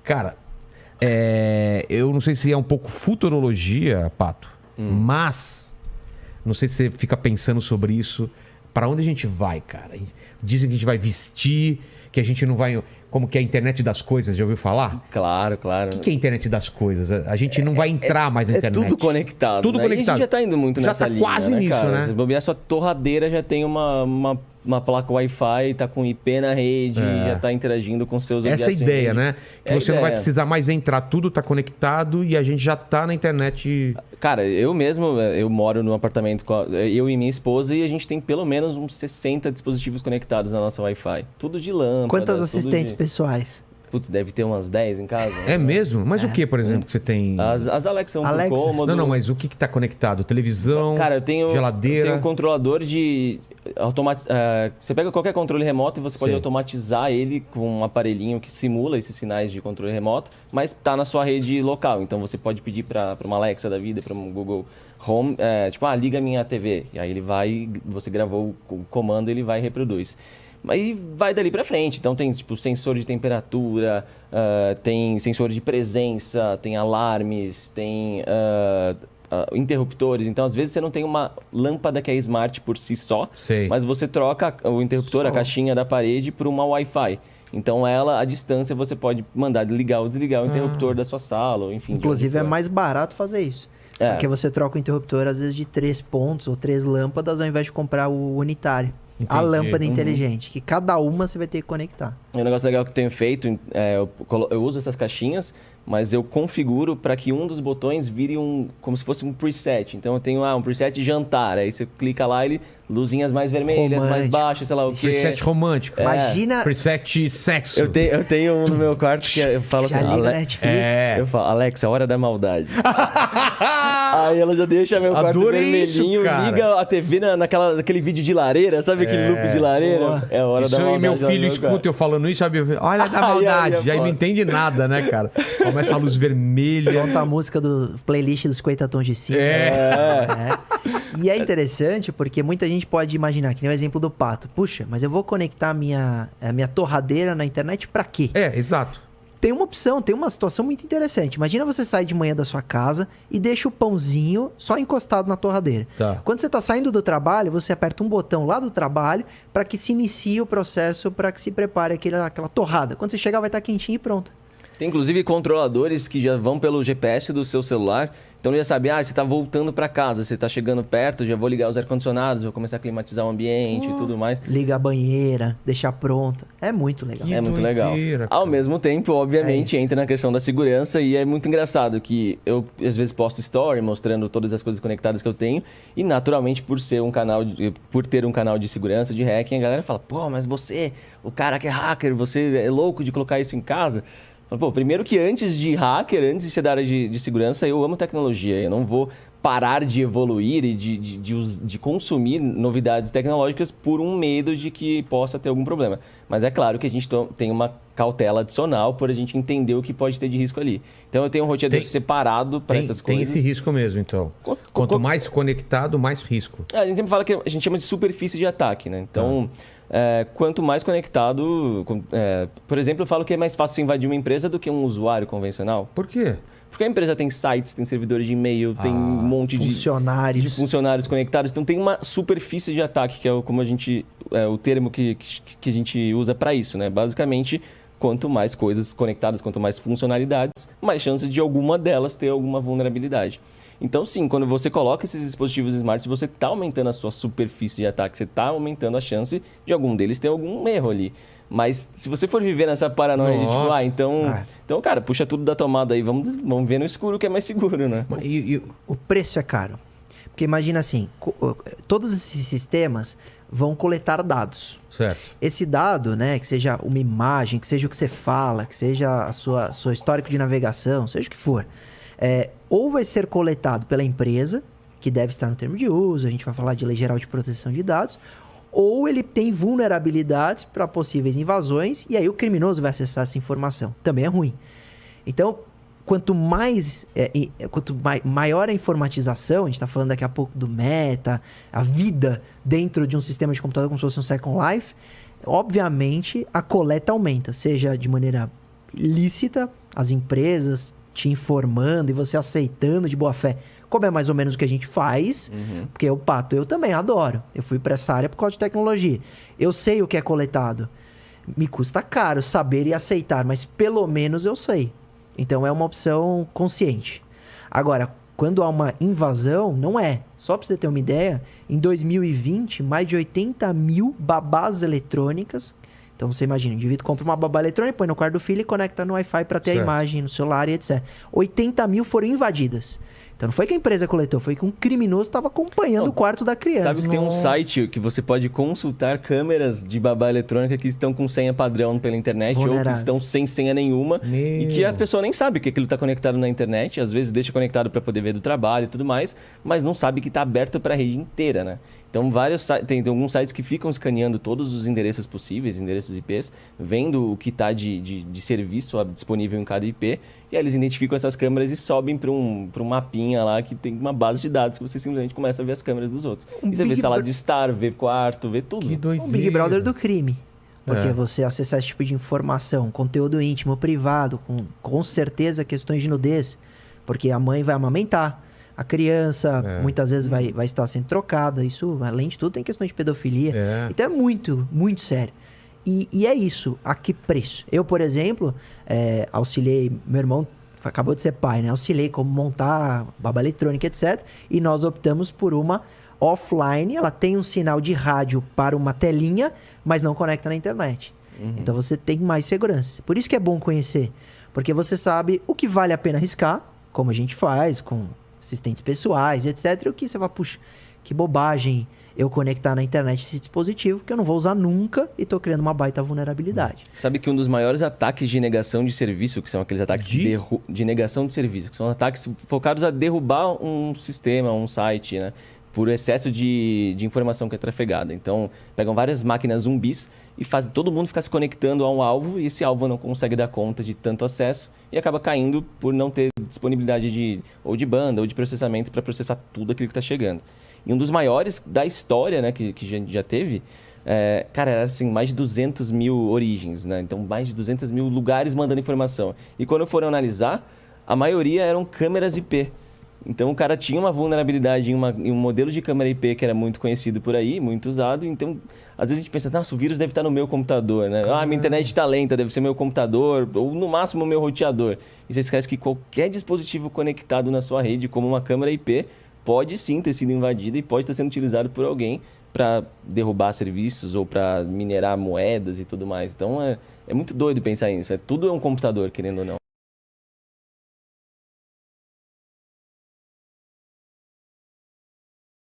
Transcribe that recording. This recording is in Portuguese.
Cara, eu não sei se é um pouco futurologia, Pato, mas não sei se você fica pensando sobre isso. Pra onde a gente vai, cara? Dizem que a gente vai vestir, que a gente não vai... Como que é a internet das coisas, já ouviu falar? Claro, claro. O que é a internet das coisas? A gente não vai entrar mais na internet. É tudo conectado, Tudo né? conectado. E a gente já tá indo muito já nessa tá linha, quase né, nisso, cara? né? Se bobear, sua torradeira já tem uma placa Wi-Fi, tá com IP na rede, já tá interagindo com seus objetos. Essa é a ideia, né? Que você não vai ideia. precisar mais entrar, tudo tá conectado e a gente já tá na internet. Cara, eu moro num apartamento com eu e minha esposa e a gente tem pelo menos uns 60 dispositivos conectados na nossa Wi-Fi. Tudo de lâmpada. Quantas assistentes pessoais? Putz, deve ter umas 10 em casa. É mesmo? Mas o que, por exemplo, que você tem? As Alexa são um cômodo. Não, mas o que tá conectado? Televisão, cara, eu tenho geladeira? Eu tenho um controlador de... Você pega qualquer controle remoto e você pode automatizar ele com um aparelhinho que simula esses sinais de controle remoto, mas tá na sua rede local. Então você pode pedir para uma Alexa da vida, para um Google Home, liga minha TV. E aí ele vai, você gravou o comando, ele vai e reproduz. Mas vai dali para frente. Então tem sensor de temperatura, tem sensor de presença, tem alarmes, tem interruptores. Então, às vezes, você não tem uma lâmpada que é smart por si só, mas você troca o interruptor, a caixinha da parede, por uma Wi-Fi. Então, à distância, você pode mandar ligar ou desligar o interruptor da sua sala, ou enfim. Inclusive, é mais barato fazer isso. Porque você troca o interruptor, às vezes, de 3 pontos ou 3 lâmpadas, ao invés de comprar o unitário. Entendi. A lâmpada inteligente, que cada uma você vai ter que conectar. Um negócio legal que eu tenho feito, eu uso essas caixinhas, mas eu configuro para que um dos botões vire como se fosse um preset. Então eu tenho um preset jantar, aí você clica lá, ele luzinhas mais vermelhas, mais baixas, sei lá o quê. Preset romântico. Imagina... Preset sexo. Eu tenho um no meu quarto que eu falo assim... Eu falo, Alexa, hora da maldade. Aí ela já deixa meu quarto vermelhinho, liga a TV naquele vídeo de lareira, sabe aquele loop de lareira? É a hora da maldade. E meu filho escuta eu falando isso, sabe? Olha da maldade. Aí não entende nada, né, cara? Começa a luz vermelha. Solta a música do playlist dos 50 tons de cinza. E é interessante porque muita gente pode imaginar, que nem o exemplo do Pato. Puxa, mas eu vou conectar a minha torradeira na internet pra quê? Exato. Tem uma opção, tem uma situação muito interessante. Imagina você sair de manhã da sua casa e deixa o pãozinho só encostado na torradeira. Tá. Quando você está saindo do trabalho, você aperta um botão lá do trabalho para que se inicie o processo, para que se prepare aquela torrada. Quando você chegar, vai estar quentinho e pronto. Tem inclusive controladores que já vão pelo GPS do seu celular. Então ele já sabe, você está voltando para casa, você está chegando perto, já vou ligar os ar-condicionados, vou começar a climatizar o ambiente e tudo mais. Liga a banheira, deixar pronta. É muito legal. É muito legal. Ao mesmo tempo, obviamente, entra na questão da segurança e é muito engraçado que eu, às vezes, posto story mostrando todas as coisas conectadas que eu tenho e, naturalmente, por ter um canal de segurança, de hacking, a galera fala, pô, mas você, o cara que é hacker, você é louco de colocar isso em casa? Pô, primeiro que antes de hacker, antes de ser da área de segurança, eu amo tecnologia. Eu não vou parar de evoluir e de consumir novidades tecnológicas por um medo de que possa ter algum problema. Mas é claro que a gente tem uma cautela adicional por a gente entender o que pode ter de risco ali. Então eu tenho um roteador separado para essas coisas. Tem esse risco mesmo, então. Quanto mais conectado, mais risco. A gente sempre fala que a gente chama de superfície de ataque, né? Então... quanto mais conectado... por exemplo, eu falo que é mais fácil invadir uma empresa do que um usuário convencional. Por quê? Porque a empresa tem sites, tem servidores de e-mail, tem um monte de funcionários conectados. Então tem uma superfície de ataque, que é como o termo que a gente usa para isso, né? Basicamente, quanto mais coisas conectadas, quanto mais funcionalidades, mais chance de alguma delas ter alguma vulnerabilidade. Então, sim, quando você coloca esses dispositivos smart, você está aumentando a sua superfície de ataque, você está aumentando a chance de algum deles ter algum erro ali. Mas se você for viver nessa paranoia de então, cara, puxa tudo da tomada aí, vamos ver no escuro que é mais seguro, né? O preço é caro. Porque imagina assim, todos esses sistemas vão coletar dados. Certo. Esse dado, né, que seja uma imagem, que seja o que você fala, que seja a sua histórico de navegação, seja o que for, ou vai ser coletado pela empresa, que deve estar no termo de uso, a gente vai falar de Lei Geral de Proteção de Dados, ou ele tem vulnerabilidades para possíveis invasões, e aí o criminoso vai acessar essa informação. Também é ruim. Então, quanto maior a informatização, a gente está falando daqui a pouco do meta, a vida dentro de um sistema de computador como se fosse um Second Life, obviamente a coleta aumenta, seja de maneira lícita, as empresas te informando e você aceitando de boa fé, como é mais ou menos o que a gente faz, porque o Pato eu também adoro. Eu fui para essa área por causa de tecnologia. Eu sei o que é coletado. Me custa caro saber e aceitar, mas pelo menos eu sei. Então é uma opção consciente. Agora, quando há uma invasão, não é. Só para você ter uma ideia, em 2020, mais de 80 mil babás eletrônicas. Então você imagina, o indivíduo compra uma babá eletrônica, põe no quarto do filho e conecta no Wi-Fi para ter a imagem no celular e etc. 80 mil foram invadidas. Então não foi que a empresa coletou, foi que um criminoso estava acompanhando o quarto da criança. Sabe que tem um site que você pode consultar câmeras de babá eletrônica que estão com senha padrão pela internet ou que estão sem senha nenhuma e que a pessoa nem sabe que aquilo está conectado na internet, às vezes deixa conectado para poder ver do trabalho e tudo mais, mas não sabe que está aberto para a rede inteira, né? Então, tem alguns sites que ficam escaneando todos os endereços possíveis, endereços IPs, vendo o que está de serviço disponível em cada IP, e aí eles identificam essas câmeras e sobem para um mapinha lá que tem uma base de dados que você simplesmente começa a ver as câmeras dos outros. E você vê sala de estar, vê quarto, vê tudo. Que doideira. Um Big Brother do crime. Porque você acessar esse tipo de informação, conteúdo íntimo, privado, com certeza questões de nudez, porque a mãe vai amamentar. A criança muitas vezes vai estar sendo trocada. Isso, além de tudo, tem questões de pedofilia. Então é muito, muito sério. E é isso. A que preço? Eu, por exemplo, auxiliei... Meu irmão acabou de ser pai, né? Auxiliei como montar babá eletrônica, etc. E nós optamos por uma offline. Ela tem um sinal de rádio para uma telinha, mas não conecta na internet. Então você tem mais segurança. Por isso que é bom conhecer. Porque você sabe o que vale a pena arriscar, como a gente faz com assistentes pessoais, etc. E o que você vai, puxa, que bobagem eu conectar na internet esse dispositivo que eu não vou usar nunca e tô criando uma baita vulnerabilidade. Sabe que um dos maiores ataques de negação de serviço, que são aqueles ataques de negação de serviço, que são ataques focados a derrubar um sistema, um site, né? Por excesso de informação que é trafegada. Então, pegam várias máquinas zumbis e fazem todo mundo ficar se conectando a um alvo e esse alvo não consegue dar conta de tanto acesso e acaba caindo por não ter disponibilidade ou de banda ou de processamento para processar tudo aquilo que está chegando. E um dos maiores da história, né, que a gente já teve, cara, era assim, mais de 200 mil origens, né? Então, mais de 200 mil lugares mandando informação. E quando foram analisar, a maioria eram câmeras IP. Então, o cara tinha uma vulnerabilidade em um modelo de câmera IP que era muito conhecido por aí, muito usado. Então, às vezes a gente pensa, nossa, o vírus deve estar no meu computador, né? Ah, minha internet está lenta, deve ser meu computador, ou no máximo o meu roteador. E você esquece que qualquer dispositivo conectado na sua rede, como uma câmera IP, pode sim ter sido invadida e pode estar sendo utilizado por alguém para derrubar serviços ou para minerar moedas e tudo mais. Então, é muito doido pensar nisso. Tudo é um computador, querendo ou não.